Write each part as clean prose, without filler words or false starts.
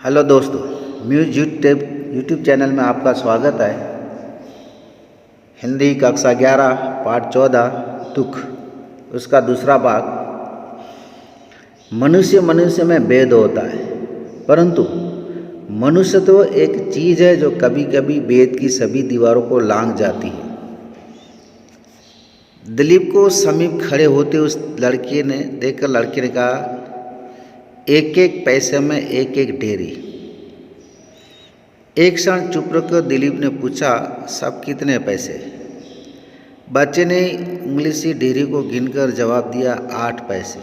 Hello दोस्तों, muse YouTube channel में आपका स्वागत है। हिंदी कक्षा 11 पाठ 14 दुख, उसका दूसरा भाग। मनुष्य मनुष्य में भेद होता है, परंतु मनुष्य तो एक चीज़ है जो कभी कभी भेद की सभी दीवारों को लांघ जाती है। दिलीप को समीप खड़े होते उस लड़के ने देखकर लड़के ने कहा, एक एक पैसे में एक एक डेरी। एक क्षण चुप रखकर दिलीप ने पूछा, सब कितने पैसे? बच्चे ने इंग्लिशी डेरी को गिनकर जवाब दिया, 8 पैसे।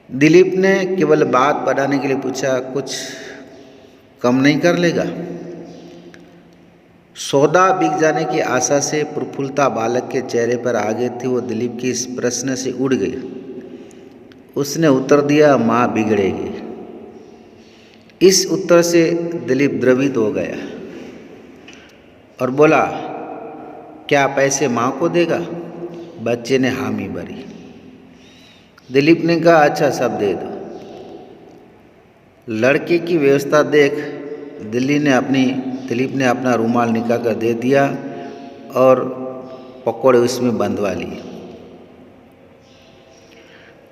दिलीप ने केवल बात बढ़ाने के लिए पूछा, कुछ कम नहीं कर लेगा? सौदा बिक जाने की आशा से प्रफुल्लता बालक के चेहरे पर आ गई थी। वो दिलीप के इस प्रश्न से उड़ गई। उसने उत्तर दिया, माँ बिगड़ेगी। इस उत्तर से दिलीप द्रवित हो गया और बोला, क्या पैसे माँ को देगा? बच्चे ने हामी भरी। दिलीप ने कहा, अच्छा सब दे दो। लड़के की व्यवस्था देख दिलीप ने अपना रुमाल निकाल कर दे दिया और पकौड़े उसमें बंधवा लिए।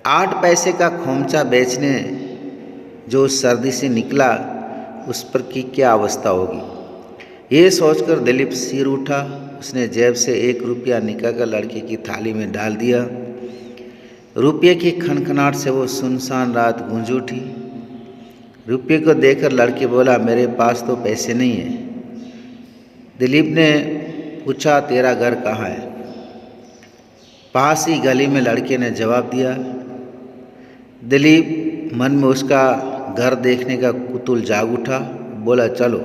8 पैसे का खोमचा बेचने जो उस सर्दी से निकला, उस पर की क्या अवस्था होगी, ये सोचकर दिलीप सिर उठा। उसने जेब से 1 रुपया निकालकर लड़के की थाली में डाल दिया। रुपये की खनखनाहट से वो सुनसान रात गूंज उठी। रुपये को देखकर लड़के बोला, मेरे पास तो पैसे नहीं है। दिलीप ने पूछा, तेरा घर कहाँ है? पास ही गली में, लड़के ने जवाब दिया। दिलीप मन में उसका घर देखने का कुतूहल जाग उठा। बोला, चलो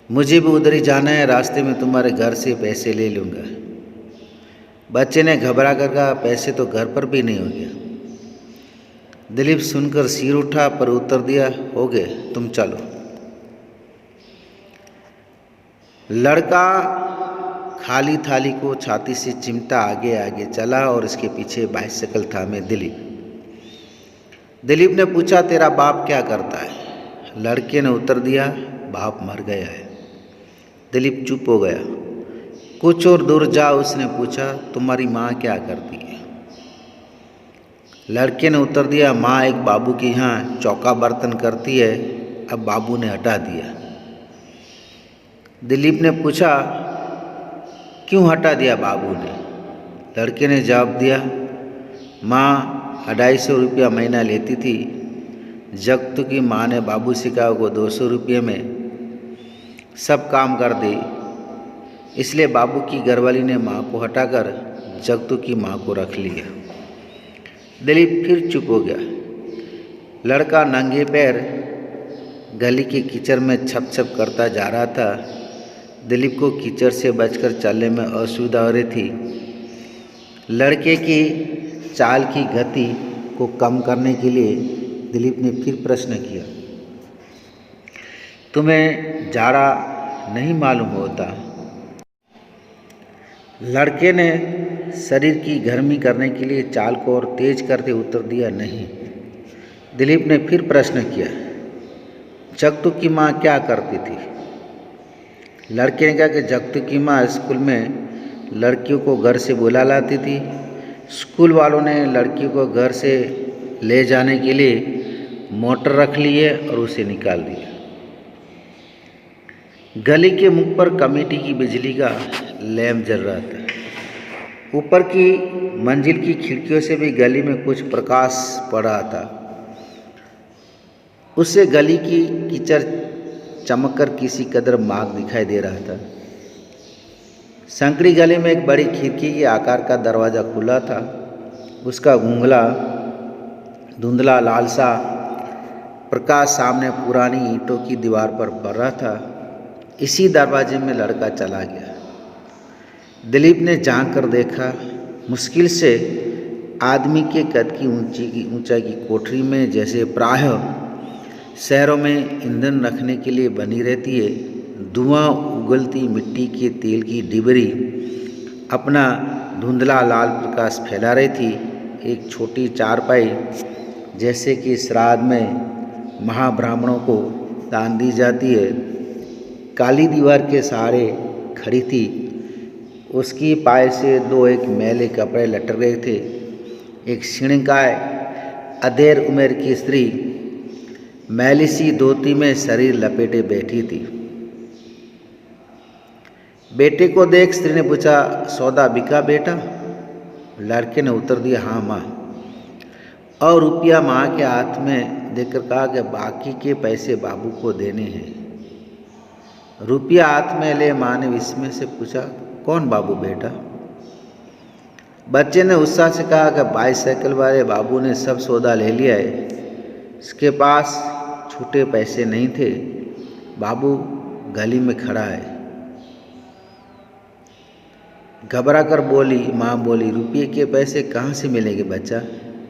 मुझे भी उधर ही जाना है, रास्ते में तुम्हारे घर से पैसे ले लूँगा। बच्चे ने घबरा कर कहा, पैसे तो घर पर भी नहीं हो गया। दिलीप सुनकर सिर उठा पर उत्तर दिया, हो गए, तुम चलो। लड़का खाली थाली को छाती से चिमटा आगे आगे चला और इसके पीछे बाइसिकल थामे दिलीप ने पूछा, तेरा बाप क्या करता है? लड़के ने उत्तर दिया, बाप मर गया है। दिलीप चुप हो गया। कुछ और दूर जा उसने पूछा, तुम्हारी माँ क्या करती है? लड़के ने उत्तर दिया, माँ एक बाबू के यहाँ चौका बर्तन करती है, अब बाबू ने हटा दिया। दिलीप ने पूछा, क्यों हटा दिया बाबू ने? लड़के ने जवाब दिया, माँ 250 रुपया महीना लेती थी। जब की माँ ने बाबू सिकाओ को 200 रुपये में सब काम कर दी, इसलिए बाबू की घरवाली ने माँ को हटाकर जगतू की माँ को रख लिया। दिलीप फिर चुप हो गया। लड़का नंगे पैर गली के कीचड़ में छप छप करता जा रहा था। दिलीप को कीचड़ से बचकर चलने में असुविधा हो रही थी। लड़के की चाल की गति को कम करने के लिए दिलीप ने फिर प्रश्न किया, तुम्हें जाड़ा नहीं मालूम होता? लड़के ने शरीर की गर्मी करने के लिए चाल को और तेज करते उत्तर दिया, नहीं। दिलीप ने फिर प्रश्न किया, जगतू की माँ क्या करती थी? लड़के ने कहा कि जगतू की माँ स्कूल में लड़कियों को घर से बुला लाती थी। स्कूल वालों ने लड़की को घर से ले जाने के लिए मोटर रख ली है और उसे निकाल दिया। गली के मुख पर कमेटी की बिजली का लैंप जल रहा था। ऊपर की मंजिल की खिड़कियों से भी गली में कुछ प्रकाश पड़ रहा था। उससे गली की कीचड़ चमककर किसी कदर मार्ग दिखाई दे रहा था। संकड़ी गली में एक बड़ी खिड़की के आकार का दरवाज़ा खुला था। उसका धुंधला लाल सा प्रकाश सामने पुरानी ईंटों की दीवार पर पड़ रहा था। इसी दरवाजे में लड़का चला गया। दिलीप ने झांक कर देखा। मुश्किल से आदमी के कद की ऊंचाई की कोठरी में, जैसे प्रायः शहरों में ईंधन रखने के लिए बनी रहती है, धुआं उगलती मिट्टी के तेल की डिबरी अपना धुंधला लाल प्रकाश फैला रही थी। एक छोटी चारपाई जैसे कि श्राद्ध में महाब्राह्मणों को दान दी जाती है, काली दीवार के सहारे खड़ी थी। उसकी पाय से दो एक मैले कपड़े लटक रहे थे। एक क्षीणकाय अधेड़ उम्र की स्त्री मैली सी धोती में शरीर लपेटे बैठी थी। बेटे को देख स्त्री ने पूछा, सौदा बिका बेटा? लड़के ने उत्तर दिया, हाँ माँ। और रुपया माँ के हाथ में देकर कहा कि बाकी के पैसे बाबू को देने हैं। रुपया हाथ में ले माँ ने विस्मय से पूछा, कौन बाबू बेटा? बच्चे ने उत्साह से कहा कि बाईसाइकिल वाले बाबू ने सब सौदा ले लिया है, इसके पास छूटे पैसे नहीं थे, बाबू गली में खड़ा है। घबरा कर बोली माँ बोली, रुपये के पैसे कहाँ से मिलेंगे बच्चा?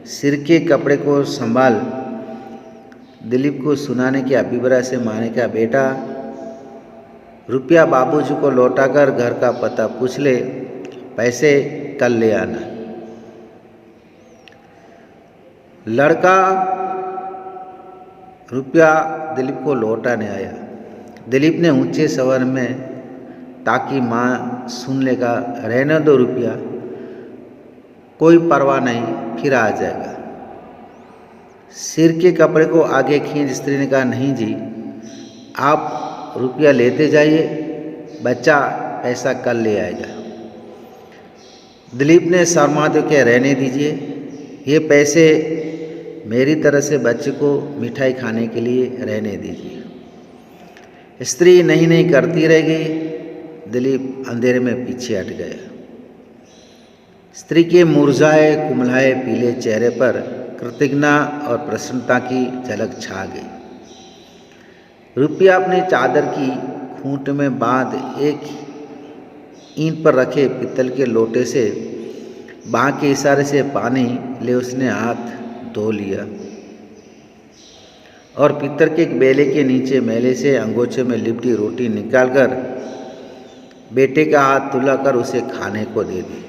सिर के कपड़े को संभाल दिलीप को सुनाने की अभिप्राय से माँ ने कहा, बेटा रुपया बाबूजी को लौटाकर घर का पता पूछ ले, पैसे कल ले आना। लड़का रुपया दिलीप को लौटाने आया। दिलीप ने ऊंचे स्वर में, ताकि माँ सुन लेगा, रहने दो रुपया, कोई परवाह नहीं, फिर आ जाएगा। सिर के कपड़े को आगे खींच स्त्री ने कहा, नहीं जी, आप रुपया लेते जाइए, बच्चा पैसा कल ले आएगा। दिलीप ने शर्माते के, रहने दीजिए, ये पैसे मेरी तरह से बच्चे को मिठाई खाने के लिए रहने दीजिए। स्त्री नहीं नहीं करती रह गई। दिलीप अंधेरे में पीछे हट गया। स्त्री के मुरझाए कुमलाए पीले चेहरे पर कृतज्ञता और प्रसन्नता की झलक छा गई। रुपया अपनी चादर की खूंट में बांध एक ईंट पर रखे पित्तल के लोटे से बाँ के इशारे से पानी ले उसने हाथ धो लिया और पित्तल के एक बेले के नीचे मैले से अंगोछे में लिपटी रोटी निकालकर बेटे का हाथ तुलाकर उसे खाने को दे दी।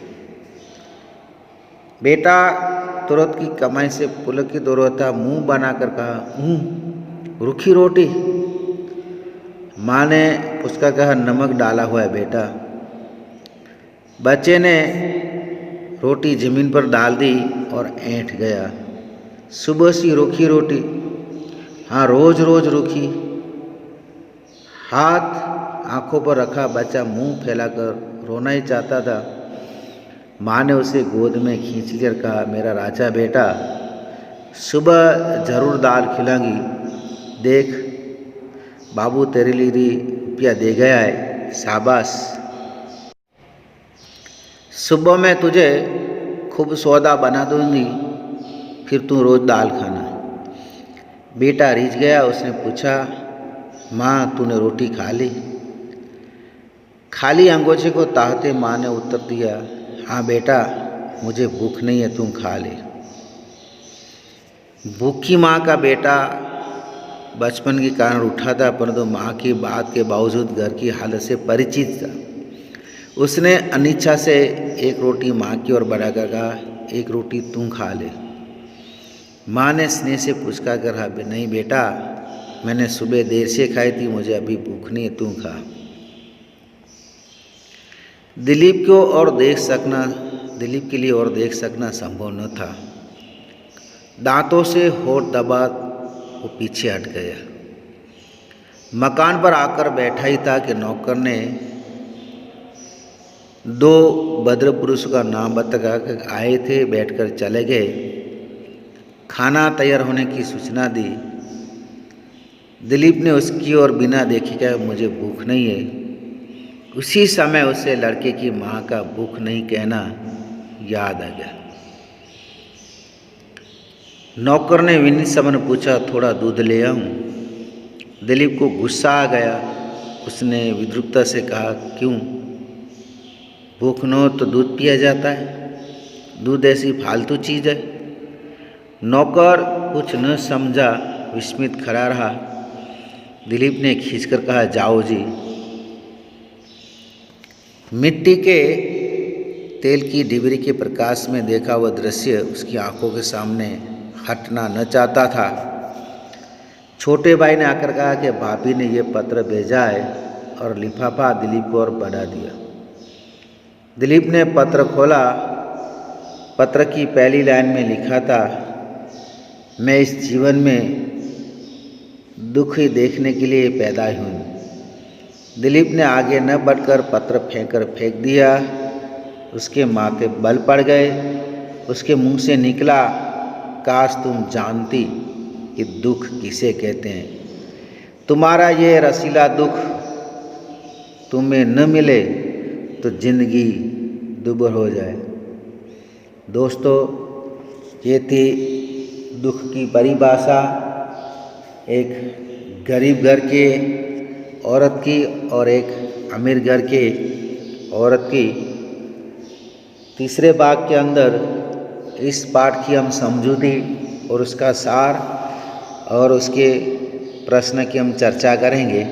बेटा तुरंत की कमाई से पुलकित हो रहा था, मुंह बनाकर कहा, रूखी रोटी? माँ ने उसका कहा, नमक डाला हुआ है बेटा। बच्चे ने रोटी जमीन पर डाल दी और ऐंठ गया। सुबह सी रूखी रोटी? हाँ, रोज रोज रूखी। हाथ आंखों पर रखा बच्चा मुंह फैलाकर रोना ही चाहता था। माँ ने उसे गोद में खींच कर कहा, मेरा राजा बेटा, सुबह जरूर दाल खिलाऊंगी, देख बाबू तेरे लिए रुपया दे गया है, शाबाश। सुबह मैं तुझे खूब सौदा बना दूंगी, फिर तू रोज दाल खाना। बेटा रिझ गया। उसने पूछा, माँ तूने रोटी खा ली? खाली अंगोछे को ताकते माँ ने उत्तर दिया, हाँ बेटा, मुझे भूख नहीं है, तुम खा ले। भूखी माँ का बेटा बचपन के कारण उठा था, परंतु माँ की बात के बावजूद घर की हालत से परिचित था। उसने अनिच्छा से एक रोटी माँ की ओर बढ़ाकर कहा, एक रोटी तुम खा ले। माँ ने स्नेह से पुचका कर कहा, नहीं बेटा, मैंने सुबह देर से खाई थी, मुझे अभी भूख नहीं है, तू खा। दिलीप के लिए और देख सकना संभव न था। दांतों से होठ दबा वो पीछे हट गया। मकान पर आकर बैठा ही था कि नौकर ने दो भद्र पुरुषों का नाम बताकर आए थे, बैठकर चले गए। खाना तैयार होने की सूचना दी। दिलीप ने उसकी ओर बिना देखे कहा, मुझे भूख नहीं है। उसी समय उसे लड़के की माँ का भूख नहीं कहना याद आ गया। नौकर ने विनीत समन पूछा, थोड़ा दूध ले आऊं? दिलीप को गुस्सा आ गया। उसने विद्रुपता से कहा, क्यों? भूख न हो तो दूध पिया जाता है, दूध ऐसी फालतू चीज़ है। नौकर कुछ न समझा, विस्मित खड़ा रहा। दिलीप ने खींचकर कहा, जाओ जी। मिट्टी के तेल की डिबरी के प्रकाश में देखा वह दृश्य उसकी आंखों के सामने हटना न चाहता था। छोटे भाई ने आकर कहा कि भाभी ने ये पत्र भेजा है और लिफाफा दिलीप को और बढ़ा दिया। दिलीप ने पत्र खोला। पत्र की पहली लाइन में लिखा था, मैं इस जीवन में दुख ही देखने के लिए पैदा हुई। दिलीप ने आगे न बढ़कर पत्र फेंक दिया। उसके माथे बल पड़ गए। उसके मुंह से निकला, काश तुम जानती कि दुख किसे कहते हैं। तुम्हारा ये रसीला दुख तुम्हें न मिले तो जिंदगी दुभर हो जाए। दोस्तों, ये थी दुख की परिभाषा एक गरीब घर के औरत की और एक अमीर घर के औरत की। तीसरे भाग के अंदर इस पाठ की हम समझूती और उसका सार और उसके प्रश्न की हम चर्चा करेंगे।